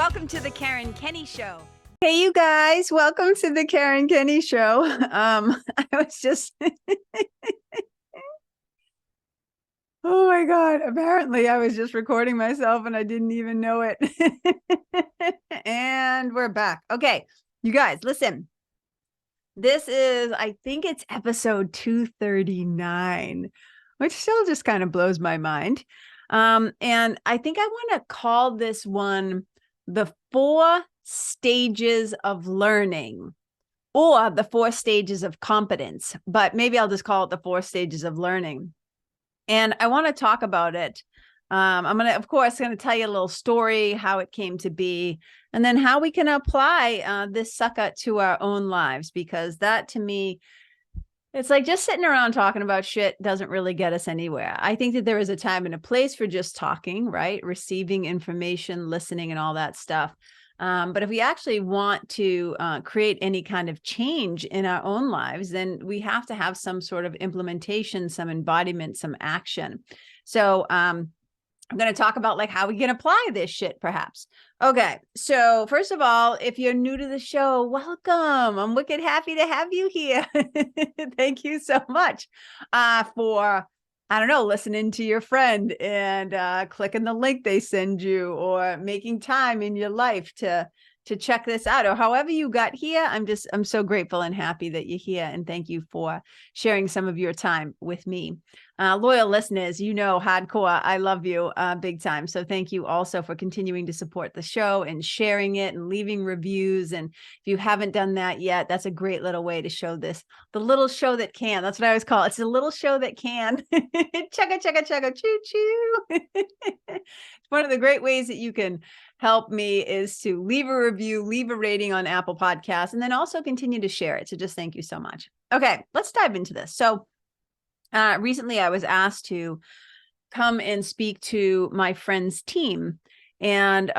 Welcome to the Karen Kenney Show. Hey, you guys, welcome to the Karen Kenney Show. I was just, oh my God, apparently I was just recording myself and I didn't even know it. And we're back. Okay, you guys, listen. This is, I think it's episode 239, which still just kind of blows my mind. And I think I want to call this one the 4 stages of learning, or the 4 stages of competence, but maybe I'll just call it the 4 stages of learning. And I want to talk about it. I'm going to, of course, tell you a little story, how it came to be, and then how we can apply this sucker to our own lives, because that, to me, it's like just sitting around talking about shit doesn't really get us anywhere. I think that there is a time and a place for just talking, right? Receiving information, listening, and all that stuff. But if we actually want to create any kind of change in our own lives, then we have to have some sort of implementation, some embodiment, some action. So I'm going to talk about like how we can apply this shit, perhaps. Okay, so first of all, if you're new to the show, welcome. I'm wicked happy to have you here. Thank you so much for, I don't know, listening to your friend and clicking the link they send you, or making time in your life to check this out, or however you got here. I'm so grateful and happy that you're here, and thank you for sharing some of your time with me. Loyal listeners, you know, hardcore, I love you big time. So thank you also for continuing to support the show and sharing it and leaving reviews. And if you haven't done that yet, that's a great little way to show this, the little show that can. That's what I always call it. It's a little show that can. Chugga, chugga, chugga, choo, choo. It's one of the great ways that you can help me is to leave a review, leave a rating on Apple Podcasts, and then also continue to share it. So just thank you so much. Okay, let's dive into this. So recently I was asked to come and speak to my friend's team, and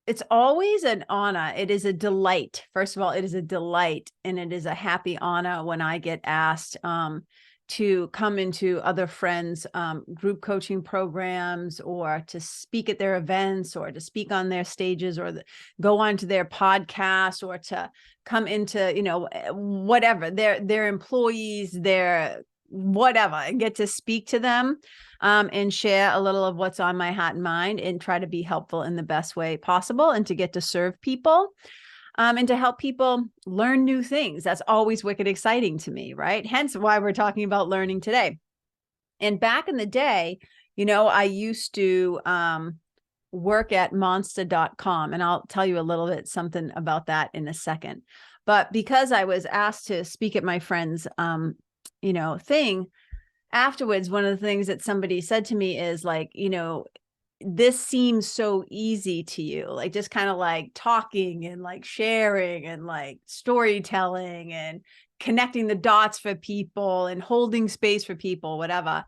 it's always an honor. It is a delight. First of all, it is a delight, and it is a happy honor when I get asked to come into other friends' group coaching programs, or to speak at their events, or to speak on their stages, or go on to their podcasts, or to come into, you know, whatever, their employees, their whatever, and get to speak to them and share a little of what's on my heart and mind, and try to be helpful in the best way possible, and to get to serve people. And to help people learn new things. That's always wicked exciting to me, right? Hence why we're talking about learning today. And back in the day, you know, I used to work at monster.com, and I'll tell you a little bit something about that in a second. But because I was asked to speak at my friend's, you know, thing, afterwards, one of the things that somebody said to me is like, you know, this seems so easy to you, like just kind of like talking and like sharing and like storytelling and connecting the dots for people and holding space for people, whatever.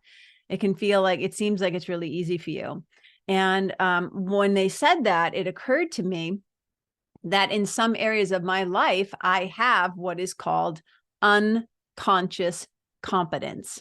It can feel like, it seems like it's really easy for you. And when they said that, it occurred to me that in some areas of my life, I have what is called unconscious competence.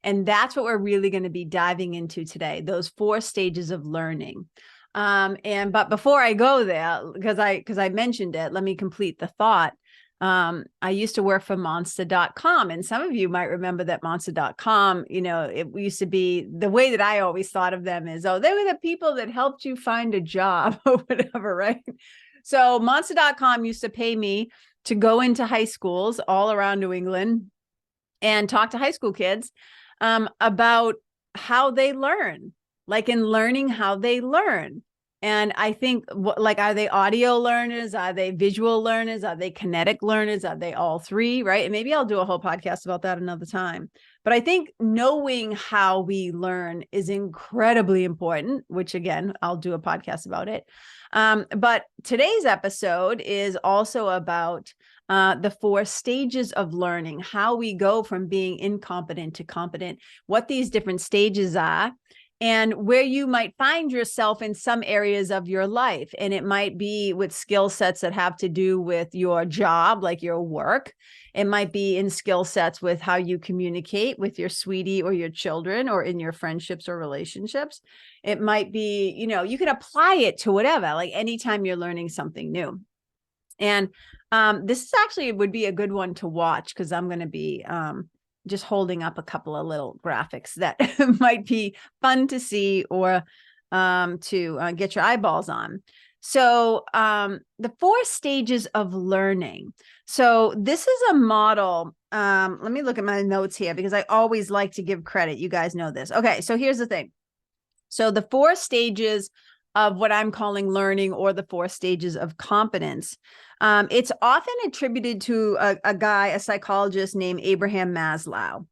And that's what we're really going to be diving into today, those 4 stages of learning. But before I go there, because I mentioned it, let me complete the thought. I used to work for monster.com, and some of you might remember that monster.com, you know, it used to be, the way that I always thought of them is, oh, they were the people that helped you find a job or whatever, right? So monster.com used to pay me to go into high schools all around New England and talk to high school kids about how they learn, like in learning how they learn. And I think, like, are they audio learners? Are they visual learners? Are they kinetic learners? Are they all 3, right? And maybe I'll do a whole podcast about that another time. But I think knowing how we learn is incredibly important, which again, I'll do a podcast about it. But today's episode is also about the 4 stages of learning, how we go from being incompetent to competent, what these different stages are, and where you might find yourself in some areas of your life. And it might be with skill sets that have to do with your job, like your work. It might be in skill sets with how you communicate with your sweetie or your children, or in your friendships or relationships. It might be, you can apply it to whatever, like anytime you're learning something new. And this is actually would be a good one to watch, because I'm going to be just holding up a couple of little graphics that might be fun to see, or to get your eyeballs on. So the 4 stages of learning. So this is a model. Let me look at my notes here, because I always like to give credit. You guys know this. Okay, so here's the thing. So the 4 stages of what I'm calling learning, or the 4 stages of competence. It's often attributed to a guy, a psychologist named Abraham Maslow.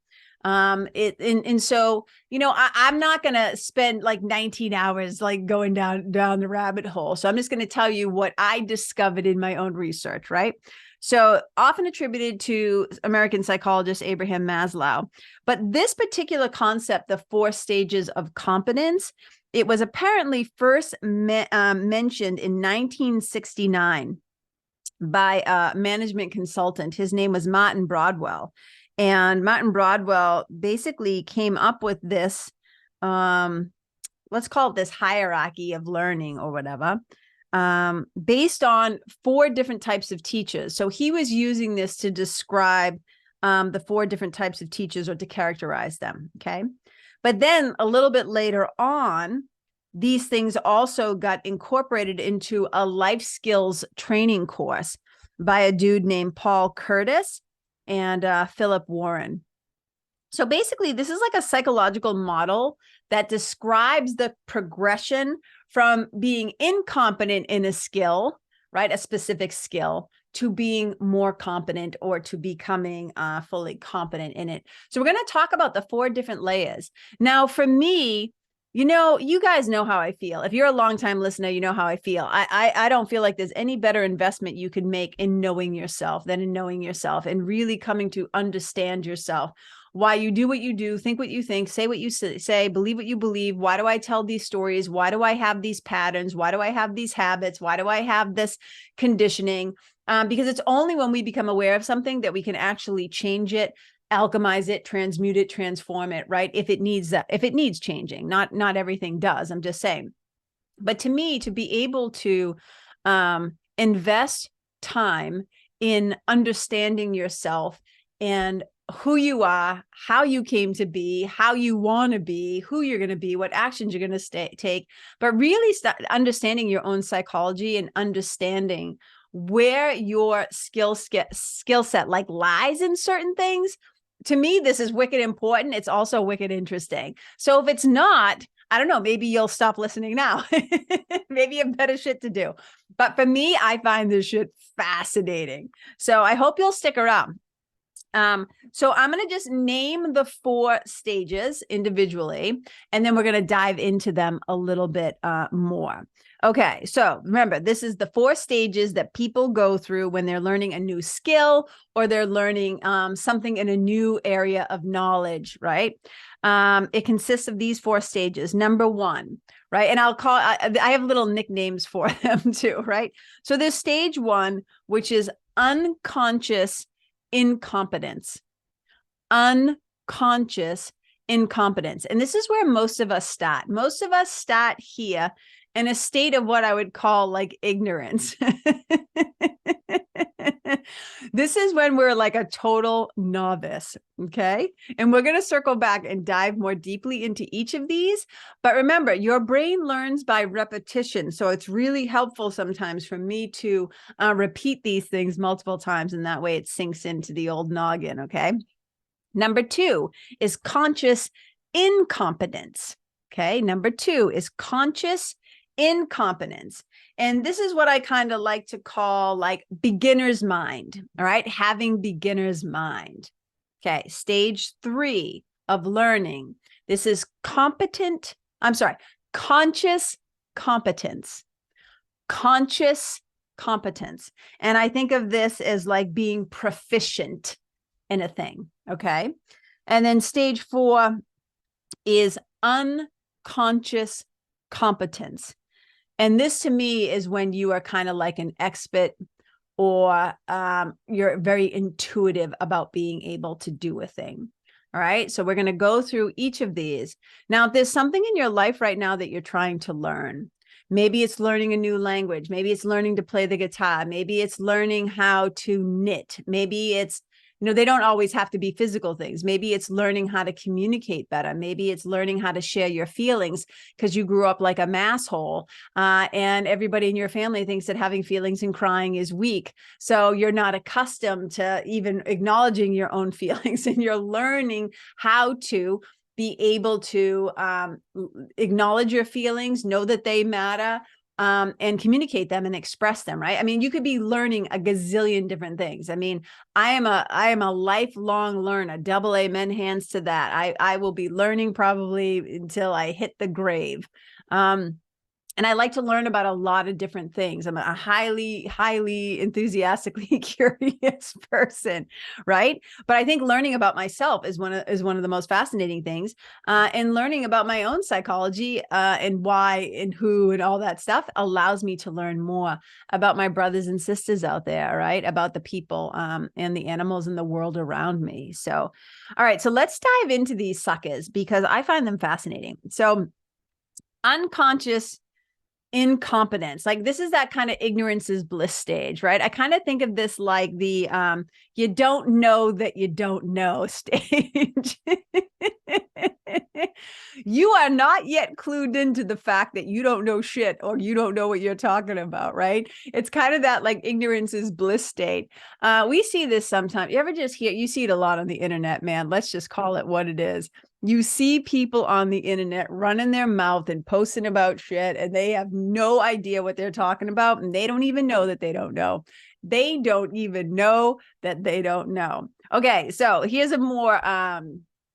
So, I'm not going to spend like 19 hours, like going down the rabbit hole. So I'm just going to tell you what I discovered in my own research, right? So often attributed to American psychologist Abraham Maslow. But this particular concept, the 4 stages of competence, it was apparently first mentioned in 1969 by a management consultant. His name was Martin Broadwell. And Martin Broadwell basically came up with this, let's call it this hierarchy of learning or whatever, based on 4 different types of teachers. So he was using this to describe the 4 different types of teachers, or to characterize them, okay? But then a little bit later on, these things also got incorporated into a life skills training course by a dude named Paul Curtis and Philip Warren. So basically, this is like a psychological model that describes the progression from being incompetent in a skill, right, a specific skill, to being more competent, or to becoming fully competent in it. So we're going to talk about the 4 different layers. Now, for me, you guys know how I feel. If you're a longtime listener, you know how I feel. I don't feel like there's any better investment you can make in knowing yourself than in knowing yourself, and really coming to understand yourself. Why you do what you do, think what you think, say what you say, believe what you believe. Why do I tell these stories? Why do I have these patterns? Why do I have these habits? Why do I have this conditioning? Because it's only when we become aware of something that we can actually change it, alchemize it, transmute it, transform it, right? If it needs changing. Not everything does, I'm just saying. But to me, to be able to invest time in understanding yourself, and who you are, how you came to be, how you want to be, who you're going to be, what actions you're going to take, but really understanding your own psychology, and understanding where your skill set like lies in certain things. To me, this is wicked important. It's also wicked interesting. So if it's not, I don't know, maybe you'll stop listening now. Maybe you have better shit to do. But for me, I find this shit fascinating. So I hope you'll stick around. So I'm going to just name the 4 stages individually, and then we're going to dive into them a little bit more. Okay, so remember, this is the 4 stages that people go through when they're learning a new skill, or they're learning something in a new area of knowledge, right? It consists of these 4 stages. Number 1, right? And I have little nicknames for them too, right? So there's stage 1, which is unconscious incompetence. Unconscious incompetence. And this is where most of us start. Most of us start here in a state of what I would call like ignorance. This is when we're like a total novice, okay? And we're going to circle back and dive more deeply into each of these. But remember, your brain learns by repetition. So it's really helpful sometimes for me to repeat these things multiple times, and that way it sinks into the old noggin, okay? Number 2 is conscious incompetence, okay? Number 2 is conscious incompetence. And this is what I kind of like to call like beginner's mind, all right? Having beginner's mind. Okay, stage 3 of learning. This is conscious competence. Conscious competence. And I think of this as like being proficient in a thing, okay? And then stage 4 is unconscious unconscious competence. And this to me is when you are kind of like an expert, or you're very intuitive about being able to do a thing. All right. So we're going to go through each of these. Now, if there's something in your life right now that you're trying to learn, maybe it's learning a new language. Maybe it's learning to play the guitar. Maybe it's learning how to knit. Maybe it's, they don't always have to be physical things. Maybe it's learning how to communicate better. Maybe it's learning how to share your feelings because you grew up like a masshole, and everybody in your family thinks that having feelings and crying is weak. So you're not accustomed to even acknowledging your own feelings, and you're learning how to be able to acknowledge your feelings, know that they matter, and communicate them and express them, right? I mean, you could be learning a gazillion different things. I mean, I am a lifelong learner, double amen, hands to that. I will be learning probably until I hit the grave. And I like to learn about a lot of different things. I'm a highly, highly enthusiastically curious person, right? But I think learning about myself is one of the most fascinating things. And learning about my own psychology and why and who and all that stuff allows me to learn more about my brothers and sisters out there, right? About the people and the animals in the world around me. So, all right, so let's dive into these suckers because I find them fascinating. So, unconscious incompetence, like this is that kind of ignorance is bliss stage, right? I kind of think of this like the you don't know that you don't know stage. You are not yet clued into the fact that you don't know shit, or you don't know what you're talking about, right? It's kind of that like ignorance is bliss state. We see this sometimes. You ever just hear, you see it a lot on the internet, man. Let's just call it what it is. You see people on the internet running their mouth and posting about shit, and they have no idea what they're talking about, and they don't even know that they don't know. They don't even know that they don't know. Okay, so here's a more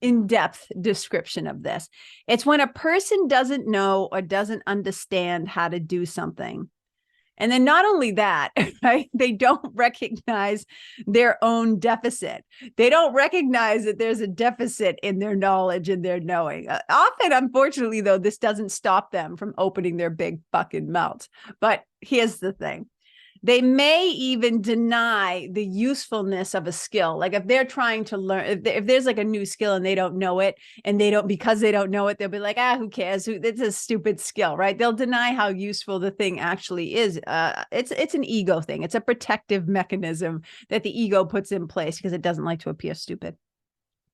in-depth description of this. It's when a person doesn't know or doesn't understand how to do something. And then not only that, right? They don't recognize their own deficit. They don't recognize that there's a deficit in their knowledge and their knowing. Often, unfortunately, though, this doesn't stop them from opening their big fucking mouths. But here's the thing. They may even deny the usefulness of a skill. Like if they're trying to learn, if there's like a new skill and they don't know it, and because they don't know it, they'll be like, who cares? It's a stupid skill, right? They'll deny how useful the thing actually is. It's an ego thing. It's a protective mechanism that the ego puts in place because it doesn't like to appear stupid.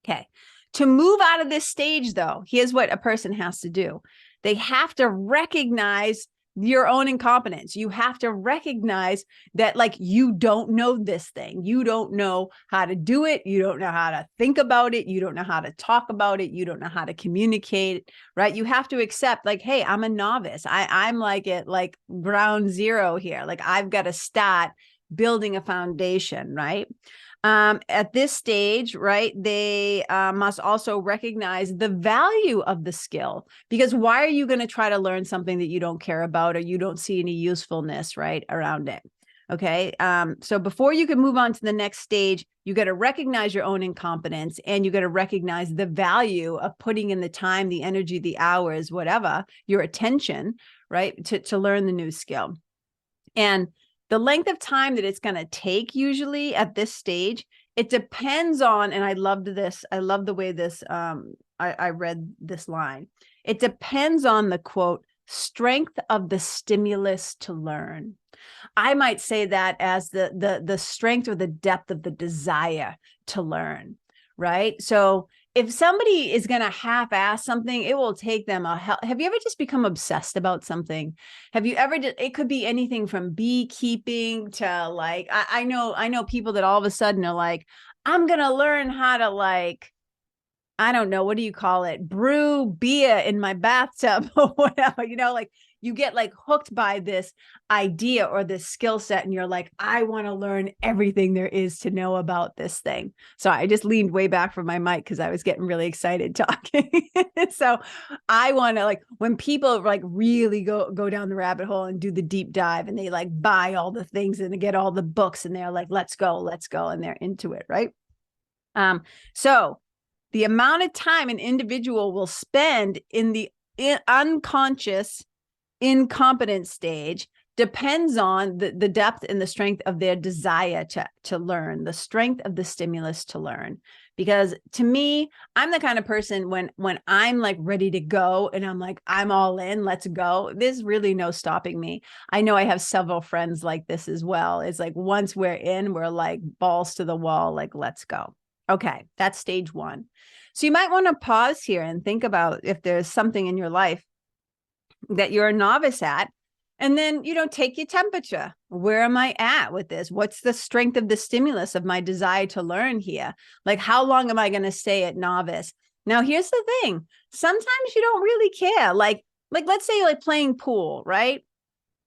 Okay. To move out of this stage, though, here's what a person has to do. They have to recognize your own incompetence. You have to recognize that like you don't know this thing. You don't know how to do it. You don't know how to think about it. You don't know how to talk about it. You don't know how to communicate, right? You have to accept like, hey, I'm a novice. I'm like at like ground zero here. Like I've got to start building a foundation, right? At this stage, right, they must also recognize the value of the skill, because why are you going to try to learn something that you don't care about or you don't see any usefulness, right, around it? Okay. So before you can move on to the next stage, you got to recognize your own incompetence, and you got to recognize the value of putting in the time, the energy, the hours, whatever, your attention, right, to learn the new skill. And the length of time that it's going to take usually at this stage, it depends on, and I loved this. I love the way this, I read this line. It depends on the quote, strength of the stimulus to learn. I might say that as the strength or the depth of the desire to learn, right? So if somebody is going to half-ass something, it will take them a hell. Have you ever just become obsessed about something? Have you ever it could be anything from beekeeping to like, I know people that all of a sudden are like, I'm going to learn how to like, I don't know, what do you call it? Brew beer in my bathtub or whatever, like you get like hooked by this idea or this skill set, and you're like, I want to learn everything there is to know about this thing. So I just leaned way back from my mic because I was getting really excited talking. So I want to, like, when people like really go down the rabbit hole and do the deep dive, and they like buy all the things and they get all the books, and they're like, let's go, and they're into it, right? So the amount of time an individual will spend in the unconscious incompetence stage depends on the depth and the strength of their desire to learn, the strength of the stimulus to learn. Because to me, I'm the kind of person when I'm like ready to go and I'm like, I'm all in, let's go. There's really no stopping me. I know I have several friends like this as well. It's like once we're in, we're like balls to the wall, like, let's go. Okay, that's stage one. So you might want to pause here and think about if there's something in your life that you're a novice at. And then, take your temperature. Where am I at with this? What's the strength of the stimulus of my desire to learn here? Like, how long am I going to stay at novice? Now, here's the thing. Sometimes you don't really care. Like let's say like playing pool, right?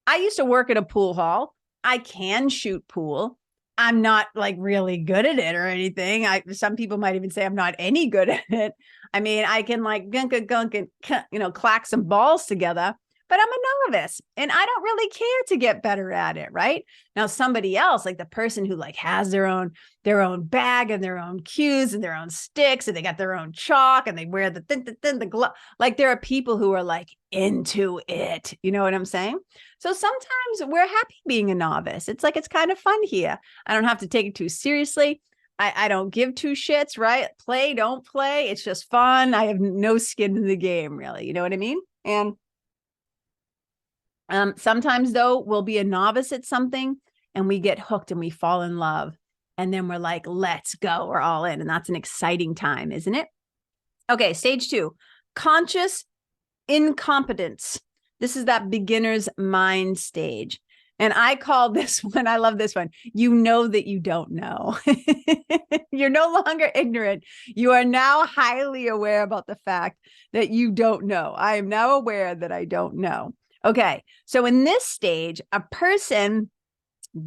I used to work at a pool hall. I can shoot pool. I'm not like really good at it or anything. Some people might even say I'm not any good at it. I mean, I can like gunk and clack some balls together, but I'm a novice and I don't really care to get better at it. Right now, somebody else, like the person who like has their own bag and their own cues and their own sticks, and they got their own chalk and they wear the glove. Like there are people who are like into it. You know what I'm saying? So sometimes we're happy being a novice. It's like, it's kind of fun here. I don't have to take it too seriously. I don't give two shits, right? Play, don't play. It's just fun. I have no skin in the game, really. You know what I mean? And sometimes, though, we'll be a novice at something and we get hooked and we fall in love. And then we're like, let's go. We're all in. And that's an exciting time, isn't it? Okay, stage two, conscious incompetence. This is that beginner's mind stage. And I call this one, I love this one. You know that you don't know. You're no longer ignorant. You are now highly aware about the fact that you don't know. I am now aware that I don't know. Okay, so in this stage, a person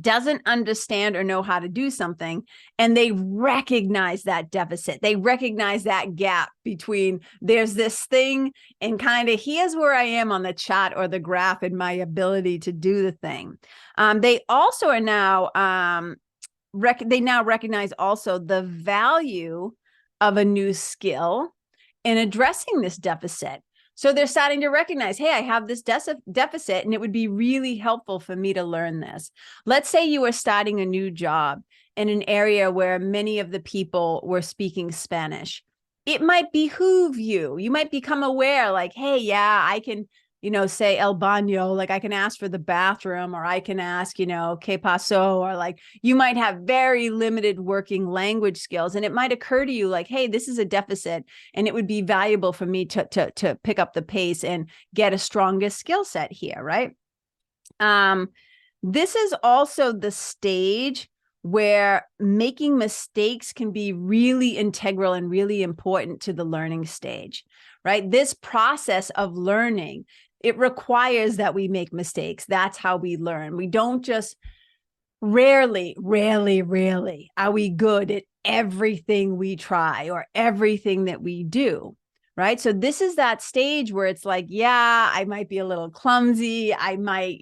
doesn't understand or know how to do something, and they recognize that deficit. They recognize that gap between there's this thing and kind of here's where I am on the chart or the graph in my ability to do the thing. They also are now, they now recognize also the value of a new skill in addressing this deficit. So they're starting to recognize, hey, I have this deficit and it would be really helpful for me to learn this. Let's say you are starting a new job in an area where many of the people were speaking Spanish. It might behoove you. You might become aware like, hey, yeah, I can, say el baño, like I can ask for the bathroom, or I can ask, que pasó, or like you might have very limited working language skills. And it might occur to you like, hey, this is a deficit and it would be valuable for me to pick up the pace and get a stronger skill set here, right? This is also the stage where making mistakes can be really integral and really important to the learning stage, right? This process of learning, it requires that we make mistakes. That's how we learn. We don't just rarely are we good at everything we try or everything that we do, right? So this is that stage where it's like, yeah, I might be a little clumsy. I might,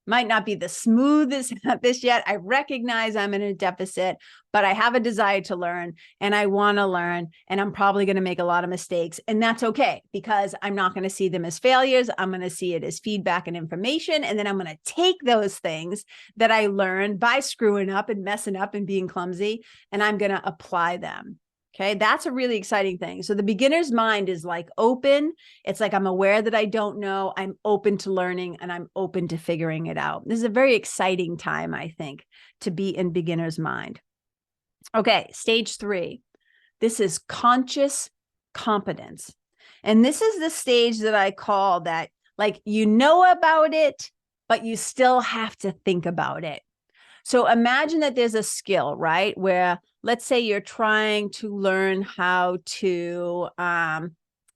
might not be the smoothest at this yet. I recognize I'm in a deficit, but I have a desire to learn and I want to learn, and I'm probably going to make a lot of mistakes, and that's okay because I'm not going to see them as failures. I'm going to see it as feedback and information. And then I'm going to take those things that I learned by screwing up and messing up and being clumsy, and I'm going to apply them. Okay, that's a really exciting thing. So the beginner's mind is like open. It's like, I'm aware that I don't know. I'm open to learning and I'm open to figuring it out. This is a very exciting time, I think, to be in beginner's mind. Okay, stage three. This is conscious competence. And this is the stage that I call that, like, you know about it, but you still have to think about it. So imagine that there's a skill, right? Where let's say you're trying to learn how to, I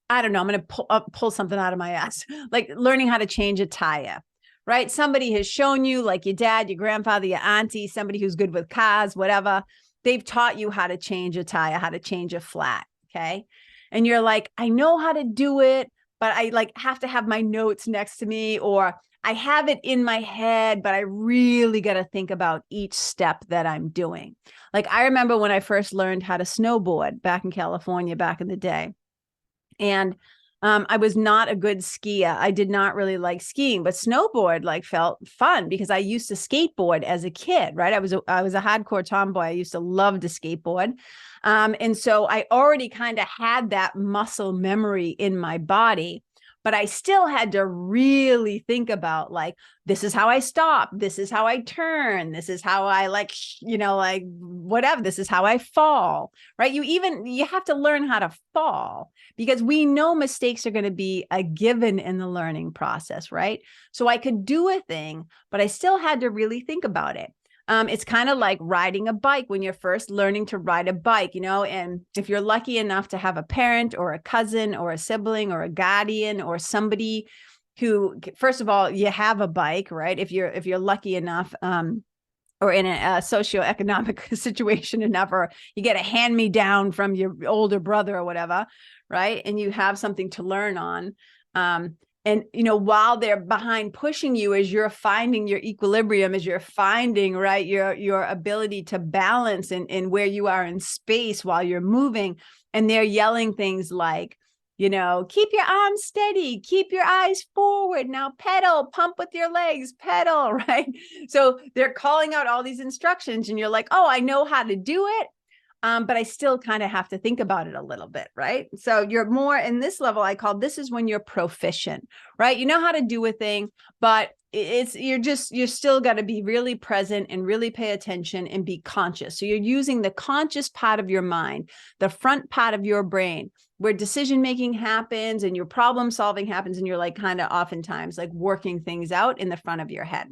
don't know, I'm going to pull something out of my ass, like learning how to change a tire, right? Somebody has shown you, like your dad, your grandfather, your auntie, somebody who's good with cars, whatever. They've taught you how to change a tire, how to change a flat. Okay. And you're like, I know how to do it, but I like have to have my notes next to me, or I have it in my head, but I really got to think about each step that I'm doing. Like I remember when I first learned how to snowboard back in California, back in the day. And I was not a good skier. I did not really like skiing, but snowboard like felt fun because I used to skateboard as a kid, right? I was a hardcore tomboy. I used to love to skateboard. And so I already kind of had that muscle memory in my body, but I still had to really think about like, this is how I stop. This is how I turn. This is how I like, like whatever. This is how I fall, right? You have to learn how to fall because we know mistakes are going to be a given in the learning process, right? So I could do a thing, but I still had to really think about it. It's kind of like riding a bike when you're first learning to ride a bike, and if you're lucky enough to have a parent or a cousin or a sibling or a guardian or somebody who, first of all, you have a bike, right? If you're lucky enough, or in a socioeconomic situation enough, or you get a hand-me-down from your older brother or whatever, right? And you have something to learn on. And, while they're behind pushing you as you're finding your equilibrium, as you're finding, right, your ability to balance in where you are in space while you're moving, and they're yelling things like, keep your arms steady, keep your eyes forward, now pedal, pump with your legs, pedal, right? So they're calling out all these instructions and you're like, oh, I know how to do it. But I still kind of have to think about it a little bit, right? So you're more in this level, I call this is when you're proficient, right? You know how to do a thing, but you're still got to be really present and really pay attention and be conscious. So you're using the conscious part of your mind, the front part of your brain, where decision-making happens and your problem solving happens. And you're like kind of oftentimes like working things out in the front of your head.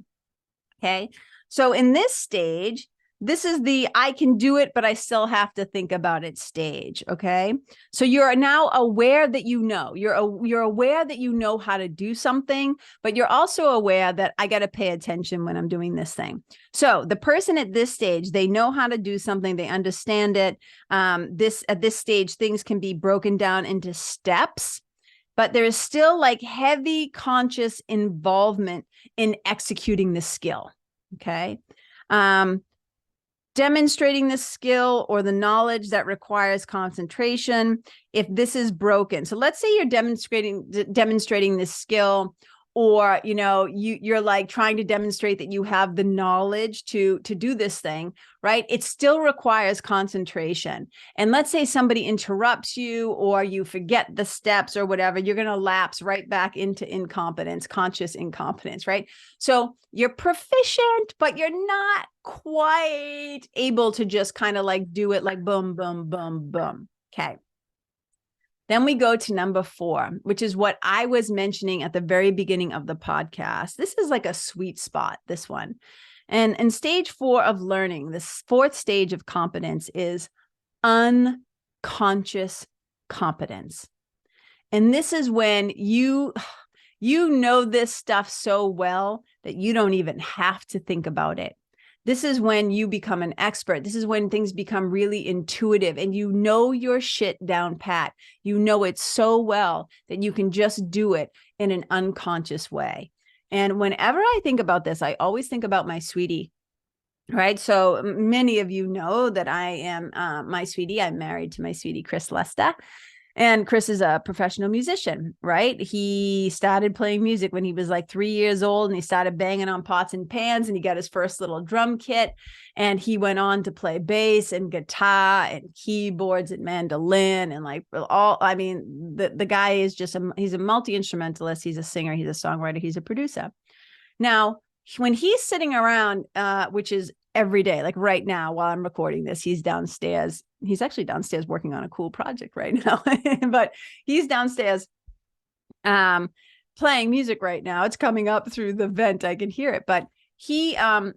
Okay. So in this stage, this is the I can do it, but I still have to think about it stage. Okay. So you're now aware that you're aware that you know how to do something, but you're also aware that I got to pay attention when I'm doing this thing. So the person at this stage, they know how to do something. They understand it. At this stage, things can be broken down into steps, but there is still like heavy conscious involvement in executing the skill. Okay. Demonstrating the skill or the knowledge that requires concentration. If this is broken, so let's say you're demonstrating this skill, or you're like trying to demonstrate that you have the knowledge to do this thing, right? It still requires concentration. And let's say somebody interrupts you or you forget the steps or whatever, you're going to lapse right back into incompetence, conscious incompetence, right? So you're proficient, but you're not quite able to just kind of like do it like boom, boom, boom, boom. Okay. Then we go to number 4, which is what I was mentioning at the very beginning of the podcast. This is like a sweet spot, this one. And in stage 4 of learning, this 4th stage of competence is unconscious competence. And this is when you know this stuff so well that you don't even have to think about it. This is when you become an expert. This is when things become really intuitive and you know your shit down pat. You know it so well that you can just do it in an unconscious way. And whenever I think about this, I always think about my sweetie, right? So many of you know that I am my sweetie. I'm married to my sweetie, Chris Lesta. And Chris is a professional musician, right? He started playing music when he was like 3 years old, and he started banging on pots and pans, and he got his first little drum kit, and he went on to play bass and guitar and keyboards and mandolin and like the guy is just he's a multi-instrumentalist. He's a singer, he's a songwriter, he's a producer. Now, when he's sitting around, which is every day, like right now while I'm recording this, he's downstairs. He's actually downstairs working on a cool project right now, but he's downstairs playing music right now. It's coming up through the vent. I can hear it. But he, while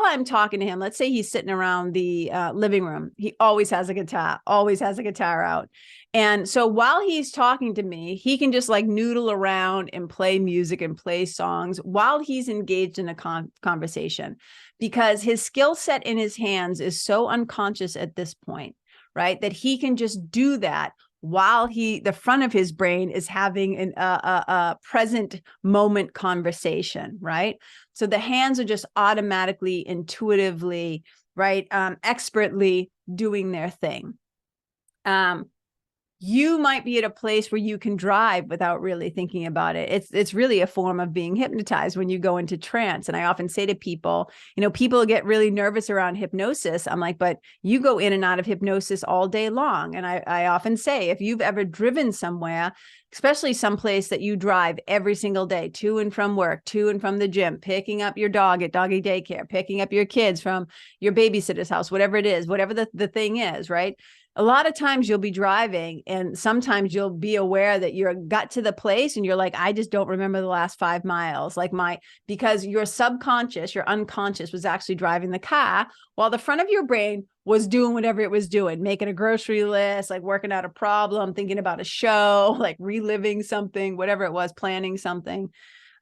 I'm talking to him, let's say he's sitting around the living room, he always has a guitar out. And so while he's talking to me, he can just like noodle around and play music and play songs while he's engaged in a conversation, because his skill set in his hands is so unconscious at this point, right? That he can just do that while the front of his brain is having a present moment conversation, right? So the hands are just automatically, intuitively, right? Expertly doing their thing. you might be at a place where you can drive without really thinking about it. It's really a form of being hypnotized when you go into trance. And I often say to people, people get really nervous around hypnosis. I'm like, but you go in and out of hypnosis all day long. And I often say, if you've ever driven somewhere, especially someplace that you drive every single day, to and from work, to and from the gym, picking up your dog at doggy daycare, picking up your kids from your babysitter's house, whatever it is, whatever the thing is, right? A lot of times you'll be driving and sometimes you'll be aware that you got to the place and you're like, I just don't remember the last 5 miles. Because your subconscious, your unconscious was actually driving the car while the front of your brain was doing whatever it was doing, making a grocery list, like working out a problem, thinking about a show, like reliving something, whatever it was, planning something.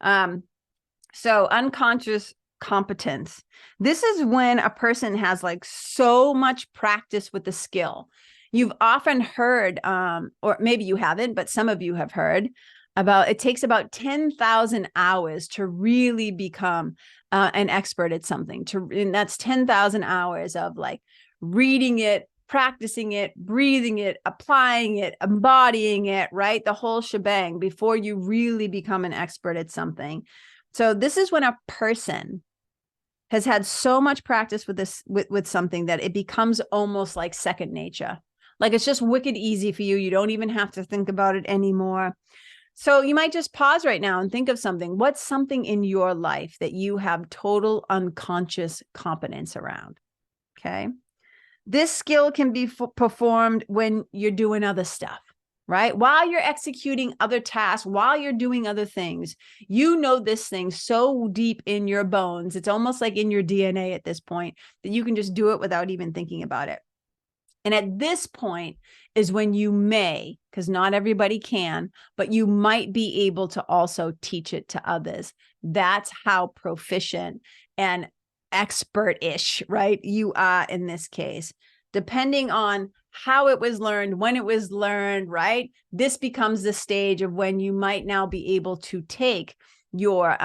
So unconscious competence. This is when a person has like so much practice with the skill. You've often heard, or maybe you haven't, but some of you have heard about, it takes about 10,000 hours to really become an expert at something. And that's 10,000 hours of like reading it, practicing it, breathing it, applying it, embodying it, right? The whole shebang before you really become an expert at something. So this is when a person has had so much practice with this, with something that it becomes almost like second nature. Like it's just wicked easy for you. You don't even have to think about it anymore. So you might just pause right now and think of something. What's something in your life that you have total unconscious competence around? Okay. This skill can be performed when you're doing other stuff, right? While you're executing other tasks, while you're doing other things, this thing so deep in your bones. It's almost like in your DNA at this point that you can just do it without even thinking about it. And at this point is when you may, because not everybody can, but you might be able to also teach it to others. That's how proficient and expert-ish, right, you are in this case. Depending on how it was learned, when it was learned, right? This becomes the stage of when you might now be able to take your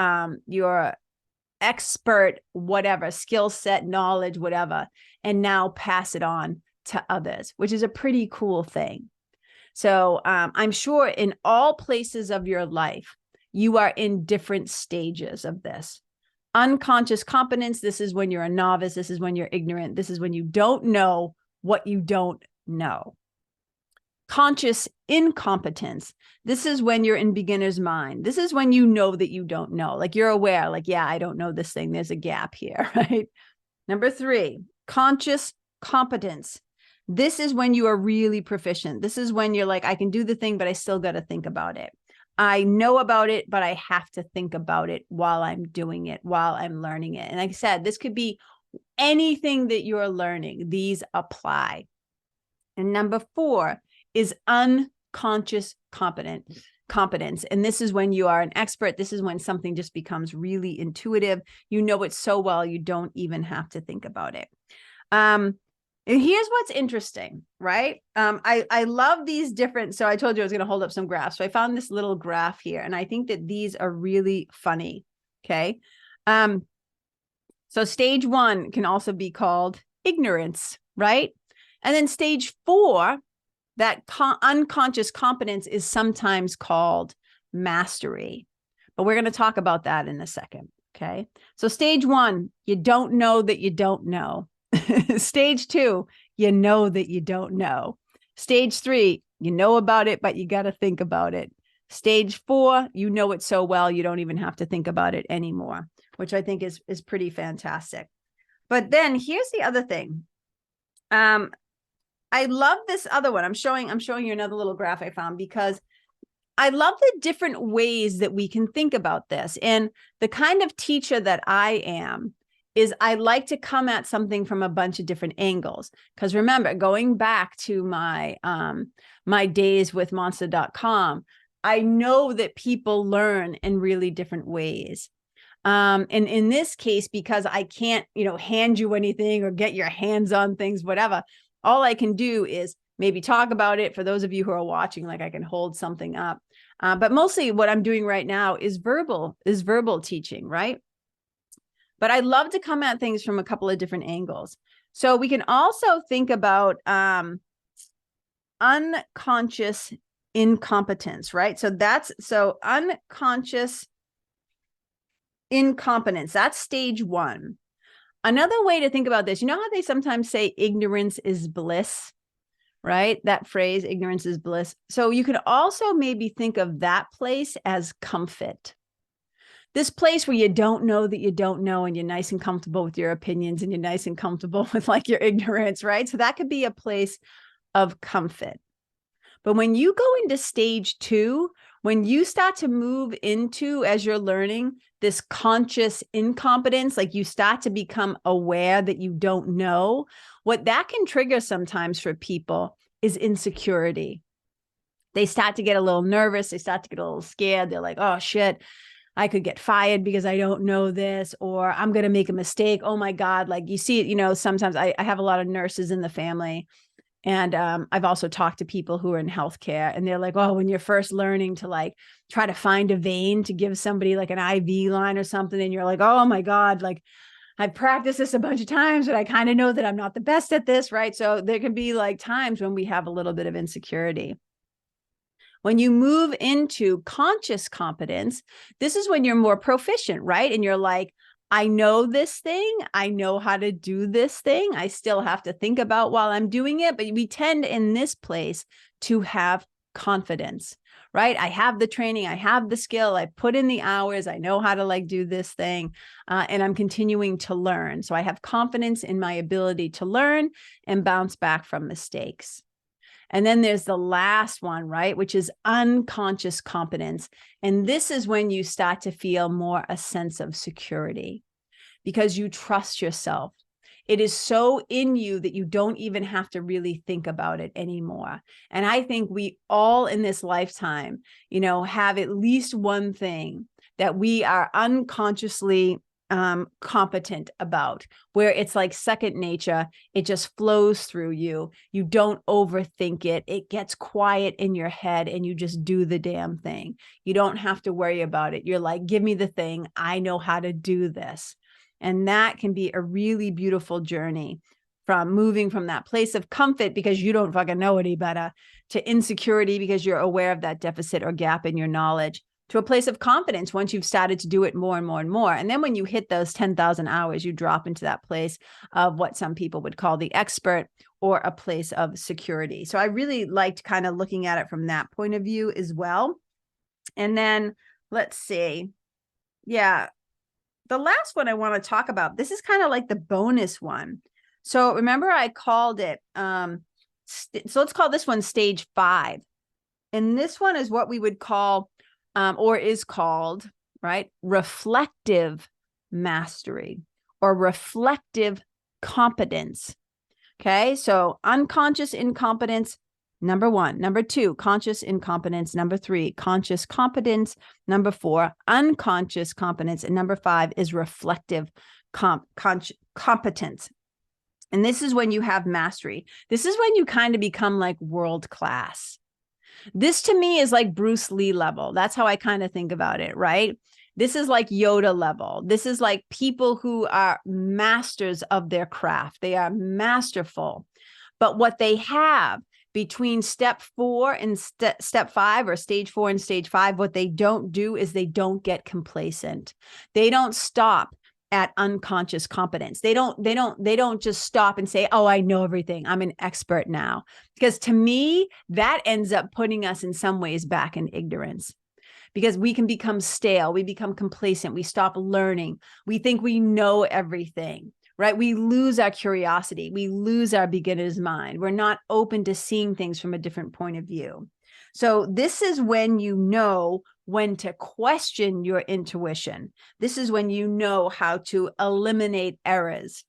expert, whatever, skill set, knowledge, whatever, and now pass it on to others, which is a pretty cool thing. So I'm sure in all places of your life, you are in different stages of this. Unconscious competence, this is when you're a novice. This is when you're ignorant. This is when you don't know what you don't know. Conscious incompetence, this is when you're in beginner's mind. This is when you know that you don't know. Like you're aware, like, yeah, I don't know this thing. There's a gap here, right? Number 3, conscious competence. This is when you are really proficient. This is when you're like, I can do the thing, but I still got to think about it. I know about it, but I have to think about it while I'm doing it, while I'm learning it. And like I said, this could be anything that you're learning. These apply. And number 4 is unconscious competence. And this is when you are an expert. This is when something just becomes really intuitive. You know it so well, you don't even have to think about it. And here's what's interesting, right? I love these different, so I told you I was going to hold up some graphs. So I found this little graph here, and I think that these are really funny, okay? So stage 1 can also be called ignorance, right? And then stage 4, that unconscious competence is sometimes called mastery. But we're going to talk about that in a second, okay? So stage 1, you don't know that you don't know. Stage 2, you know that you don't know. Stage 3, you know about it, but you got to think about it. Stage 4, you know it so well, you don't even have to think about it anymore, which I think is pretty fantastic. But then here's the other thing. I love this other one. I'm showing you another little graph I found because I love the different ways that we can think about this. And the kind of teacher that I am is I like to come at something from a bunch of different angles. Because remember, going back to my my days with monster.com, I know that people learn in really different ways. And in this case, because I can't, hand you anything or get your hands on things, whatever, all I can do is maybe talk about it. For those of you who are watching, like I can hold something up. But mostly what I'm doing right now is verbal teaching, right? But I love to come at things from a couple of different angles. So we can also think about unconscious incompetence, right? So unconscious incompetence, that's stage 1. Another way to think about this, you know how they sometimes say ignorance is bliss, right? That phrase, ignorance is bliss. So you could also maybe think of that place as comfort. This place where you don't know that you don't know, and you're nice and comfortable with your opinions, and you're nice and comfortable with like your ignorance, right? So that could be a place of comfort. But when you go into stage 2, when you start to move into, as you're learning, this conscious incompetence, like you start to become aware that you don't know, what that can trigger sometimes for people is insecurity. They start to get a little nervous. They start to get a little scared. They're like, oh shit, I could get fired because I don't know this, or I'm going to make a mistake. Oh my God. Like you see, sometimes I have a lot of nurses in the family. And I've also talked to people who are in healthcare, and they're like, oh, when you're first learning to like try to find a vein to give somebody like an IV line or something, and you're like, oh my God, like I've practiced this a bunch of times, but I kind of know that I'm not the best at this, right? So there can be like times when we have a little bit of insecurity. When you move into conscious competence, this is when you're more proficient, right? And you're like, I know this thing. I know how to do this thing. I still have to think about while I'm doing it. But we tend in this place to have confidence, right? I have the training. I have the skill. I put in the hours. I know how to like do this thing. And I'm continuing to learn. So I have confidence in my ability to learn and bounce back from mistakes. And then there's the last one, right? Which is unconscious competence. And this is when you start to feel more a sense of security because you trust yourself. It is so in you that you don't even have to really think about it anymore. And I think we all in this lifetime, have at least one thing that we are unconsciously competent about, where it's like second nature. It just flows through you. You don't overthink it. It gets quiet in your head and you just do the damn thing. You don't have to worry about it. You're like, give me the thing. I know how to do this. And that can be a really beautiful journey from moving from that place of comfort because you don't fucking know any better to insecurity because you're aware of that deficit or gap in your knowledge, to a place of confidence once you've started to do it more and more and more. And then when you hit those 10,000 hours, you drop into that place of what some people would call the expert, or a place of security. So I really liked kind of looking at it from that point of view as well. And then let's see. Yeah. The last one I want to talk about, this is kind of like the bonus one. So remember I called it, so let's call this one stage 5. And this one is what we would call, or is called, right, reflective mastery or reflective competence. Okay, so unconscious incompetence, number 1. Number 2, conscious incompetence. Number 3, conscious competence. Number 4, unconscious competence. And number 5 is reflective competence. And this is when you have mastery. This is when you kind of become like world class. This to me is like Bruce Lee level. That's how I kind of think about it, right? This is like Yoda level. This is like people who are masters of their craft. They are masterful. But what they have between step 4 and step 5, or stage 4 and stage 5, what they don't do is they don't get complacent. They don't stop at unconscious competence. They don't just stop and say, oh, I know everything. I'm an expert now. Because to me, that ends up putting us in some ways back in ignorance, because we can become stale. We become complacent. We stop learning. We think we know everything, right? We lose our curiosity. We lose our beginner's mind. We're not open to seeing things from a different point of view. So this is when you know when to question your intuition. This is when you know how to eliminate errors.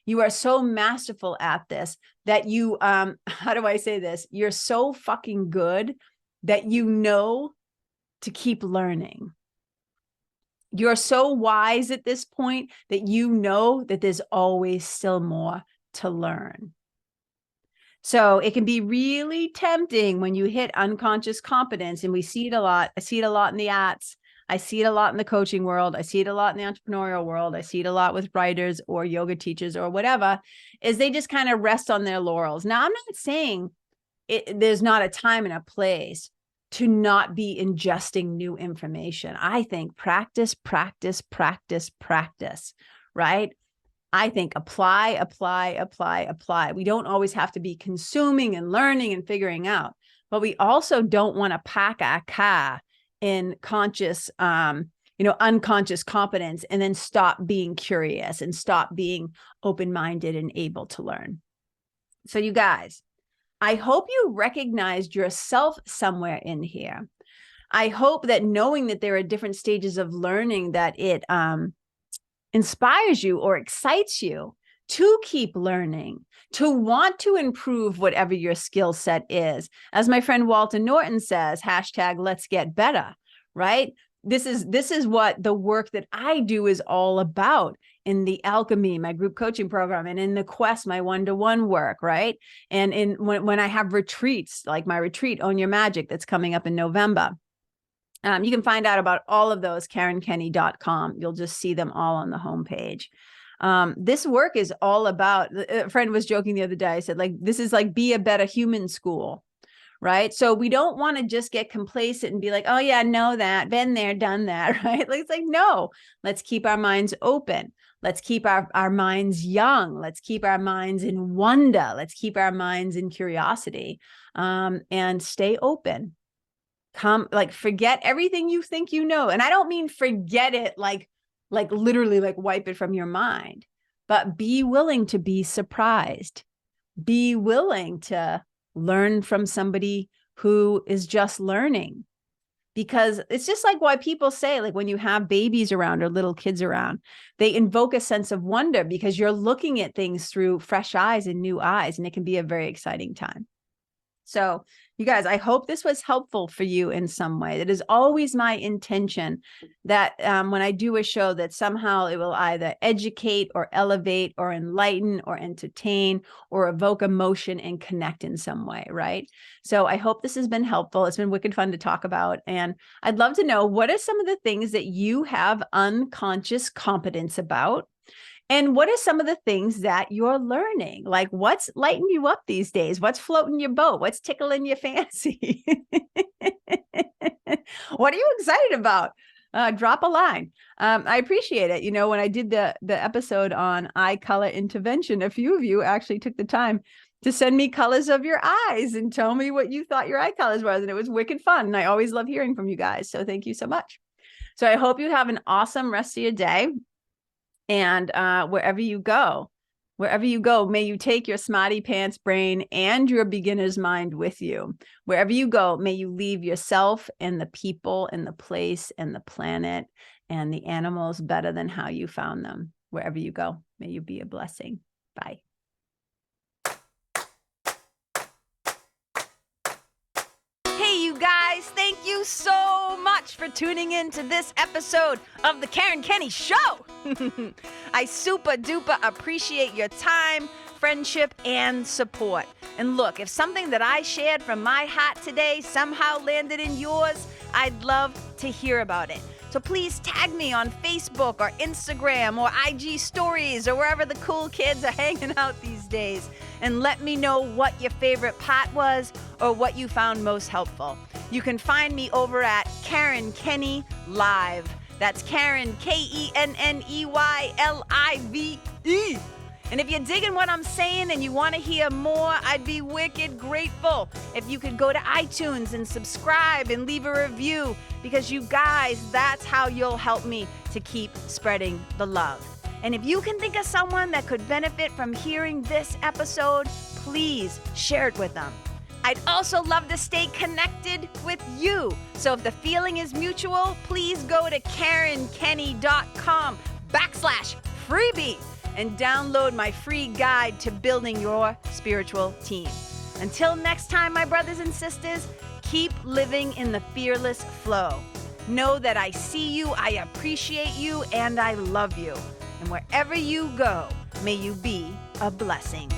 You are so masterful at this that you, how do I say this? You're so fucking good that you know to keep learning. You're so wise at this point that you know that there's always still more to learn. So it can be really tempting when you hit unconscious competence, and we see it a lot. I see it a lot in the arts. I see it a lot in the coaching world. I see it a lot in the entrepreneurial world. I see it a lot with writers or yoga teachers or whatever, is they just kind of rest on their laurels. Now, I'm not saying there's not a time and a place to not be ingesting new information. I think practice, practice, practice, practice, right? I think apply, apply, apply, apply. We don't always have to be consuming and learning and figuring out, but we also don't want to pack our car in conscious, unconscious competence and then stop being curious and stop being open-minded and able to learn. So you guys, I hope you recognized yourself somewhere in here. I hope that knowing that there are different stages of learning, that it inspires you or excites you to keep learning, to want to improve whatever your skill set is. As my friend Walter Norton says, #let's get better, right? This is what the work that I do is all about in the Alchemy, my group coaching program, and in the Quest, my one-to-one work, right? And when I have retreats, like my retreat, Own Your Magic, that's coming up in November. You can find out about all of those, KarenKenney.com. You'll just see them all on the homepage. This work is all about, a friend was joking the other day, I said, like, this is like Be a Better Human school, right? So we don't want to just get complacent and be like, oh yeah, know that, been there, done that, right? Like, it's like, no, let's keep our minds open. Let's keep our minds young. Let's keep our minds in wonder. Let's keep our minds in curiosity, and stay open. Forget everything you think you know. And I don't mean forget it like literally like wipe it from your mind, but be willing to be surprised. Be willing to learn from somebody who is just learning. Because it's just like why people say, like, when you have babies around or little kids around, they invoke a sense of wonder because you're looking at things through fresh eyes and new eyes, and it can be a very exciting time. So you guys, I hope this was helpful for you in some way. It is always my intention that when I do a show, that somehow it will either educate or elevate or enlighten or entertain or evoke emotion and connect in some way, right? So I hope this has been helpful. It's been wicked fun to talk about. And I'd love to know, what are some of the things that you have unconscious competence about? And what are some of the things that you're learning? Like, what's lighting you up these days? What's floating your boat? What's tickling your fancy? What are you excited about? Drop a line. I appreciate it. You know, when I did the episode on eye color intervention, a few of you actually took the time to send me colors of your eyes and tell me what you thought your eye colors was. And it was wicked fun. And I always love hearing from you guys. So thank you so much. So I hope you have an awesome rest of your day. And wherever you go, may you take your smarty pants brain and your beginner's mind with you. Wherever you go, may you leave yourself and the people and the place and the planet and the animals better than how you found them. Wherever you go, may you be a blessing. Bye. Hey, you guys, thank you so much for tuning in to this episode of the Karen Kenney Show. I super duper appreciate your time, friendship, and support. And look, if something that I shared from my heart today somehow landed in yours, I'd love to hear about it. So please tag me on Facebook or Instagram or IG stories or wherever the cool kids are hanging out these days, and let me know what your favorite part was or what you found most helpful. You can find me over at Karen Kenney Live. That's Karen, KenneYlive. And if you're digging what I'm saying and you want to hear more, I'd be wicked grateful if you could go to iTunes and subscribe and leave a review, because you guys, that's how you'll help me to keep spreading the love. And if you can think of someone that could benefit from hearing this episode, please share it with them. I'd also love to stay connected with you. So if the feeling is mutual, please go to KarenKenney.com/freebie and download my free guide to building your spiritual team. Until next time, my brothers and sisters, keep living in the fearless flow. Know that I see you, I appreciate you, and I love you. And wherever you go, may you be a blessing.